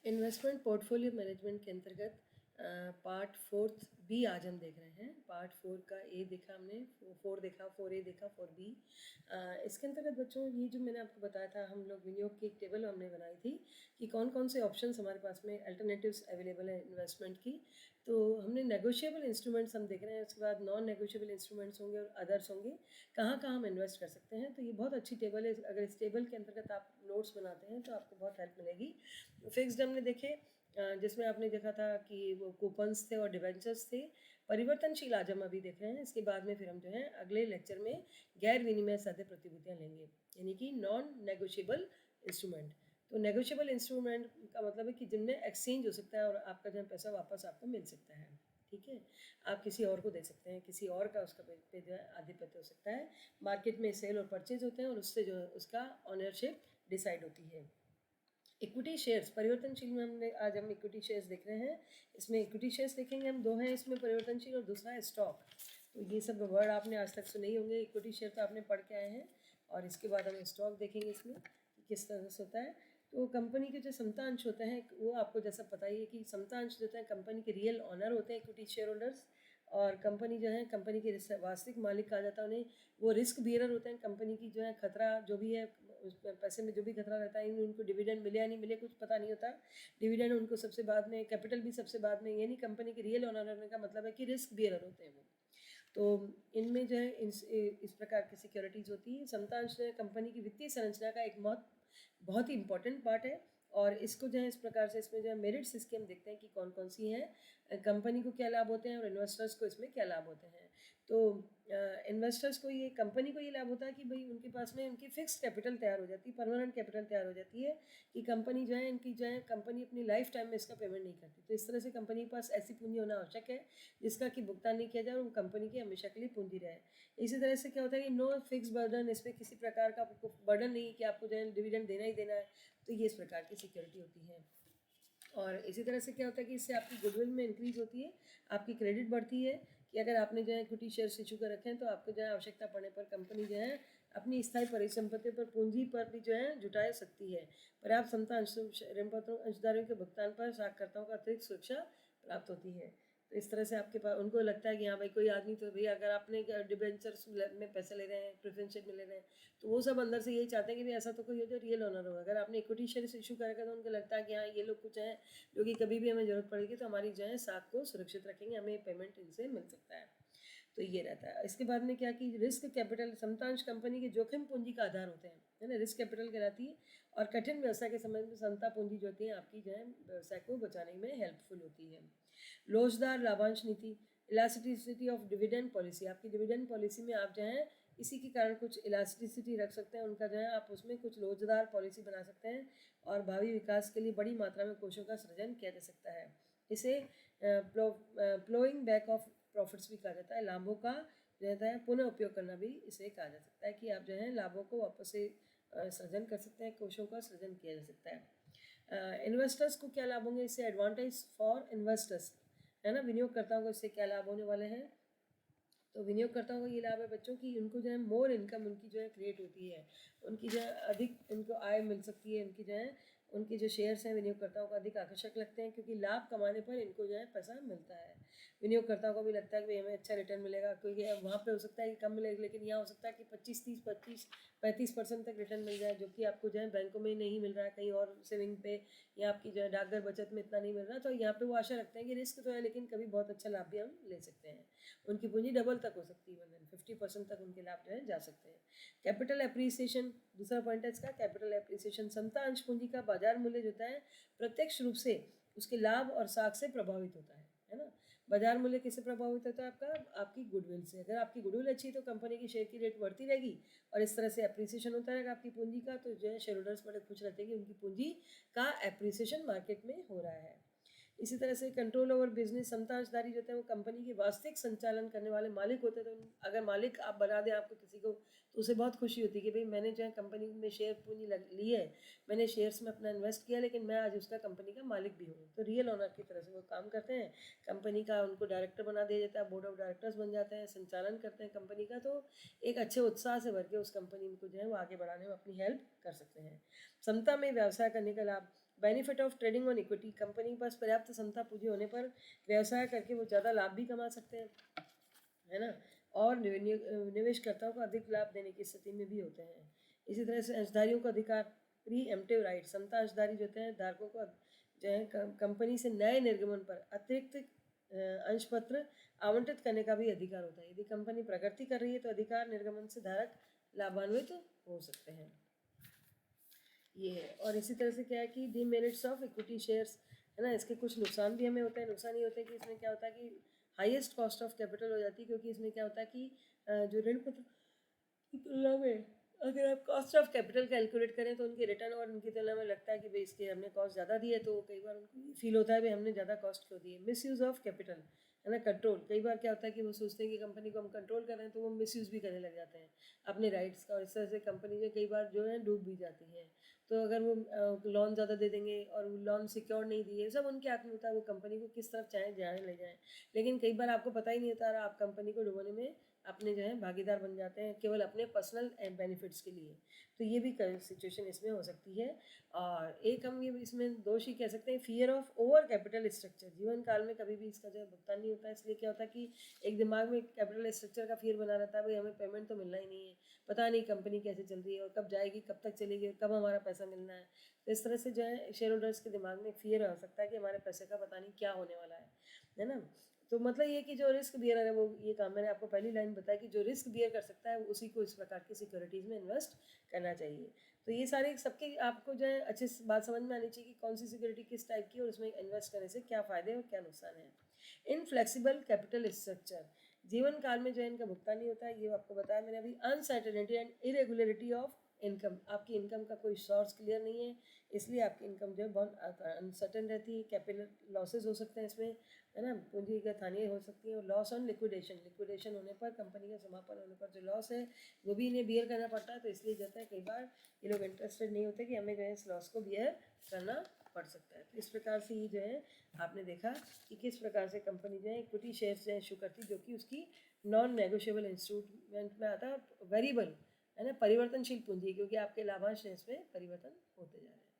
Investment portfolio management के अंतर्गत part 4 B आज हम देख रहे हैं। पार्ट 4 का ए देखा हमने, 4 देखा, 4A देखा, 4B। इसके अंतर्गत बच्चों ये जो मैंने आपको बताया था, हम लोग विनियोग की एक टेबल हमने बनाई थी कि कौन कौन से ऑप्शंस हमारे पास में अल्टरनेटिव्स अवेलेबल है इन्वेस्टमेंट की। तो हमने नेगोशिएबल इंस्ट्रूमेंट्स हम देख रहे हैं, उसके बाद नॉन नेगोशिएबल इंस्ट्रूमेंट्स होंगे और अदर्स होंगे, कहाँ कहाँ हम इन्वेस्ट कर सकते हैं। तो ये बहुत अच्छी टेबल है, अगर इस टेबल के अंतर्गत आप नोट्स बनाते हैं तो आपको बहुत हेल्प मिलेगी। फिक्स्ड हमने देखे, जिसमें आपने देखा था कि वो कूपन्स थे और डिवेंचर्स थे। परिवर्तनशील आज हम अभी देख रहे हैं, इसके बाद में फिर हम जो है अगले लेक्चर में गैर विनिमय साध्य प्रतिभूतियाँ लेंगे, यानी कि नॉन नेगोशिएबल इंस्ट्रूमेंट। तो नेगोशिएबल इंस्ट्रूमेंट का मतलब है कि जिनमें एक्सचेंज हो सकता है और आपका जो है पैसा वापस आपको मिल सकता है। ठीक है, आप किसी और को दे सकते हैं, किसी और का उसका पे जो है आधिपत्य हो सकता है। मार्केट में सेल और परचेज होते हैं और उससे जो है उसका ऑनरशिप डिसाइड होती है। इक्विटी शेयर्स परिवर्तनशील में हमने आज हम इक्विटी शेयर्स देख रहे हैं। इसमें इक्विटी शेयर्स देखेंगे हम, दो हैं इसमें, परिवर्तनशील और दूसरा है स्टॉक। तो ये सब वर्ड आपने आज तक सुने ही होंगे। इक्विटी शेयर तो आपने पढ़ के आए हैं, और इसके बाद हम स्टॉक देखेंगे इसमें कि किस तरह से होता है। तो कंपनी के जो समता अंश होते हैं वो आपको जैसा पता ही है कि समता अंश जो होता है कंपनी के रियल ऑनर होते हैं इक्विटी शेयर होल्डर्स, और कंपनी जो है कंपनी के वास्तविक मालिक कहा जाता है उन्हें। वो रिस्क बियरर होते हैं, कंपनी की जो है खतरा जो भी है, उस पैसे में जो भी खतरा रहता है, उनको डिविडेंड मिले या नहीं मिले कुछ पता नहीं होता। डिविडेंड उनको सबसे बाद में, कैपिटल भी सबसे बाद में, यानी कंपनी के रियल ऑनर होने का मतलब है कि रिस्क बियरर होते हैं वो। तो इनमें जो है इस प्रकार की सिक्योरिटीज़ होती है। समता अंश जो है कंपनी की वित्तीय संरचना का एक बहुत ही इंपॉर्टेंट पार्ट है, और इसको जो है इस प्रकार से इसमें जो है मेरिट्स इसके हम देखते हैं कि कौन कौन सी हैं, कंपनी को क्या लाभ होते हैं और इन्वेस्टर्स को इसमें क्या लाभ होते हैं। तो इन्वेस्टर्स को, ये कंपनी को ये लाभ होता है कि भाई उनके पास में उनकी फिक्स्ड कैपिटल तैयार हो जाती है, परमानेंट कैपिटल तैयार हो जाती है, कि कंपनी जो है इनकी जो है कंपनी अपनी लाइफ टाइम में इसका पेमेंट नहीं करती। तो इस तरह से कंपनी के पास ऐसी पूंजी होना आवश्यक है जिसका कि भुगतान नहीं किया जाए और वो कंपनी की हमेशा के लिए पूंजी रहे। इसी तरह से क्या होता है कि नो फिक्स बर्डन, इस पर किसी प्रकार का आपको बर्डन नहीं कि आपको जो है डिविडेंड देना ही देना है। तो ये इस प्रकार की सिक्योरिटी होती है। और इसी तरह से क्या होता है कि इससे आपकी गुडविल में इंक्रीज होती है, आपकी क्रेडिट बढ़ती है, कि अगर आपने जो है इक्विटी शेयर्स इशू कर रखे हैं तो आपको जो है आवश्यकता पड़ने पर कंपनी जो है अपनी स्थायी परिसंपत्ति पर पूंजी पर भी जो है जुटा सकती है। पर्याप्त क्षमता ऋण पत्रों अंशधारियों के भुगतान पर साखकर्ताओं को अतिरिक्त सुरक्षा प्राप्त होती है। तो इस तरह से आपके पास उनको लगता है कि हाँ भाई कोई आदमी, तो भाई अगर आपने डिबेंचर्स में पैसे ले रहे हैं, प्रेफरेंशियल में ले रहे हैं, तो वो सब अंदर से यही चाहते हैं कि भाई ऐसा तो कोई हो जो रियल ओनर हो। अगर आपने इक्विटी शेयर इशू करेगा तो उनको लगता है कि हाँ ये लोग कुछ हैं जो कि कभी भी हमें ज़रूरत पड़ेगी तो हमारी जो है साख को सुरक्षित रखेंगे, हमें पेमेंट इनसे मिल सकता है। तो ये रहता है। इसके बाद में क्या कि रिस्क कैपिटल समतांश कंपनी के जोखिम पूंजी का आधार होते हैं, है ना, रिस्क कैपिटल कहलाती है। और कठिन व्यवसाय के समय में समता पूंजी जो होती है आपकी जो है व्यवसाय को बचाने में हेल्पफुल होती है। लोचदार लाभांश नीति, इलास्टिसिटी ऑफ डिविडेंड पॉलिसी, आपकी डिविडेंड पॉलिसी में आप जो है इसी के कारण कुछ इलास्टिसिटी रख सकते हैं, उनका जो है आप उसमें कुछ लोचदार पॉलिसी बना सकते हैं, और भावी विकास के लिए बड़ी मात्रा में कोषों का सृजन किया जा सकता है। इसे प्लोइंग बैक ऑफ प्रॉफिट्स भी कहा जाता है, लाभों का जो रहता है पुनः उपयोग करना भी इसे कहा जा सकता है, कि आप जो है लाभों को वापस से सृजन कर सकते हैं, कोषों का सृजन किया जा सकता है। इन्वेस्टर्स को क्या लाभ होंगे इससे, एडवांटेज फॉर इन्वेस्टर्स, है ना, विनियोगकर्ताओं को इससे क्या लाभ होने वाले हैं। तो विनियोगकर्ताओं को ये लाभ है बच्चों की उनको जो है मोर इनकम उनकी जो है क्रिएट होती है, उनकी जो है अधिक उनको आय मिल सकती है, उनकी जो है उनके जो शेयर्स हैं विनियोगकर्ताओं को अधिक आकर्षक लगते हैं, क्योंकि लाभ कमाने पर इनको जो है पैसा मिलता है। विनियोगकर्ताओं को भी लगता है कि भाई हमें अच्छा रिटर्न मिलेगा, क्योंकि वहाँ पे हो सकता है कि कम मिलेगा, लेकिन यहाँ हो सकता है कि 25-30-35% तक रिटर्न मिल जाए, जो कि आपको जो है बैंकों में नहीं मिल रहा है, कहीं और सेविंग पे या आपकी जो है डाकघर बचत में इतना नहीं मिल रहा। तो यहाँ पे वो आशा रखते हैं कि रिस्क तो है लेकिन कभी बहुत अच्छा लाभ भी हम ले सकते हैं, उनकी पूंजी डबल तक हो सकती है, 50% तक उनके लाभ जो है जा सकते हैं। कैपिटल एप्रिसिएशन, दूसरा पॉइंट है इसका, कैपिटल एप्रिसिएशन। समता अंश पूंजी का बाजार मूल्य जो होता है प्रत्यक्ष रूप से उसके लाभ और साख से प्रभावित होता है ना। बाजार मूल्य किससे प्रभावित होता है आपका, आपकी गुडविल से। अगर आपकी गुडविल अच्छी है तो कंपनी की शेयर की रेट बढ़ती रहेगी, और इस तरह से एप्रिसिएशन होता रहेगा आपकी पूंजी का, तो जो है शेयर होल्डर्स बड़े खुश रहते हैं कि उनकी पूंजी का एप्रिसिएशन मार्केट में हो रहा है। इसी तरह से कंट्रोल ओवर बिजनेस, समता अंशधारी जो होते हैं वो कंपनी के वास्तविक संचालन करने वाले मालिक होते हैं। तो अगर मालिक आप बना दें आपको किसी को, तो उसे बहुत खुशी होती है कि भाई मैंने जो है कंपनी में शेयर पूंजी ली है, मैंने शेयर्स में अपना इन्वेस्ट किया, लेकिन मैं आज उसका कंपनी का मालिक भी हूँ। तो रियल ओनर की तरह से वो काम करते हैं, कंपनी का उनको डायरेक्टर बना दिया जाता है, बोर्ड ऑफ डायरेक्टर्स बन जाते हैं, संचालन करते हैं कंपनी का। तो एक अच्छे उत्साह से भर के उस कंपनी को जो है वो आगे बढ़ाने में अपनी हेल्प कर सकते हैं। समता में व्यवसाय करने का लाभ, benefit of trading on equity, company के पास पर्याप्त क्षमता पूंजी होने पर व्यवसाय करके वो ज़्यादा लाभ भी कमा सकते हैं, है ना, और निवेशकर्ताओं को अधिक लाभ देने की स्थिति में भी होते हैं। इसी तरह से अंशधारियों को अधिकार, प्री एम्प्टिव राइट, समता अंशधारी जो होते हैं धारकों को जो है कंपनी से नए निर्गमन पर अतिरिक्त अंश पत्र आवंटित करने का भी अधिकार होता है। यदि कंपनी प्रगति कर रही है तो अधिकार निर्गमन से धारक लाभान्वित हो सकते हैं, ये है। और इसी तरह से क्या है कि डीमेरिट्स ऑफ इक्विटी शेयर्स, है ना, इसके कुछ नुकसान भी हमें होते हैं। नुकसान ये होते हैं कि इसमें क्या होता है कि हाईएस्ट कॉस्ट ऑफ कैपिटल हो जाती है, क्योंकि इसमें क्या होता है कि जो ऋण पत्र की तुलना में अगर आप कॉस्ट ऑफ कैपिटल कैलकुलेट करें तो उनके रिटर्न और उनकी तुलना में लगता है कि भाई इसके हमने कॉस्ट ज़्यादा दी है, तो कई बार उनको फील होता है भाई हमने ज़्यादा कॉस्ट क्यों दी है। मिस यूज़ ऑफ कैपिटल, है ना, कंट्रोल, कई बार क्या होता है कि वो सोचते हैं कि कंपनी को हम कंट्रोल कर रहे हैं तो वो मिस यूज़ भी करने लग जाते हैं अपने राइट्स का, और इस तरह से कंपनी जो कई बार जो है डूब भी जाती है। तो अगर वो लोन ज़्यादा दे देंगे और लोन सिक्योर नहीं दिए, सब उनके हाथ में होता है वो कंपनी को किस तरफ चाहे जाने ले जाएँ। लेकिन कई बार आपको पता ही नहीं होता, आप कंपनी को डुबोने में अपने जो है भागीदार बन जाते हैं केवल अपने पर्सनल बेनिफिट्स के लिए। तो ये भी सिचुएशन इसमें हो सकती है। और एक हम ये इसमें दोष ही कह सकते हैं, fear of over capital structure, जीवन काल में कभी भी इसका जो है भुगतान नहीं होता है। इसलिए क्या होता है कि एक दिमाग में कैपिटल स्ट्रक्चर का फियर बना रहता है, भाई हमें पेमेंट तो मिलना ही नहीं है, पता नहीं कंपनी कैसे चल रही है और कब जाएगी, कब तक चलेगी और कब हमारा पैसा मिलना है। तो इस तरह से जो है शेयर होल्डर्स के दिमाग में फियर हो सकता है कि हमारे पैसे का पता नहीं क्या होने वाला है ना। तो मतलब ये कि जो रिस्क बियर है वो ये काम मैंने आपको पहली लाइन बताया कि जो रिस्क बियर कर सकता है उसी को इस प्रकार की सिक्योरिटीज़ में इन्वेस्ट करना चाहिए। तो ये सारे सबके आपको जो है अच्छे से बात समझ में आनी चाहिए कि कौन सी सिक्योरिटी किस टाइप की और उसमें इन्वेस्ट करने से क्या फ़ायदे और क्या नुकसान है। इनफ्लेक्सिबल कैपिटल स्ट्रक्चर, जीवन काल में जो है इनका भुगतान नहीं होता है, ये आपको बताया मैंने अभी। Uncertainty and irregularity of income, आपकी इनकम का कोई सोर्स क्लियर नहीं है, इसलिए आपकी इनकम जो है बहुत अनसर्टेन रहती है। कैपिटल लॉसेज हो सकते हैं इसमें, है ना, पूंजीगत हानि हो सकती है। और लॉस ऑन लिक्विडेशन, लिक्विडेशन होने पर, कंपनी का समापन होने पर जो लॉस है वो भी इन्हें बियर करना पड़ता है। तो इसलिए जाता है कई बार ये लोग इंटरेस्टेड नहीं होते कि हमें जो है इस लॉस को बियर करना पड़ सकता है। तो इस प्रकार से ये जो है आपने देखा कि किस प्रकार से कंपनी जो है इक्विटी शेयर्स जो है इशू करती, जो कि उसकी नॉन नेगोशिएबल इंस्ट्रूमेंट में आता है, वेरिएबल, है ना, परिवर्तनशील पूंजी, क्योंकि आपके लाभांश इसमें परिवर्तन होते जा रहे हैं।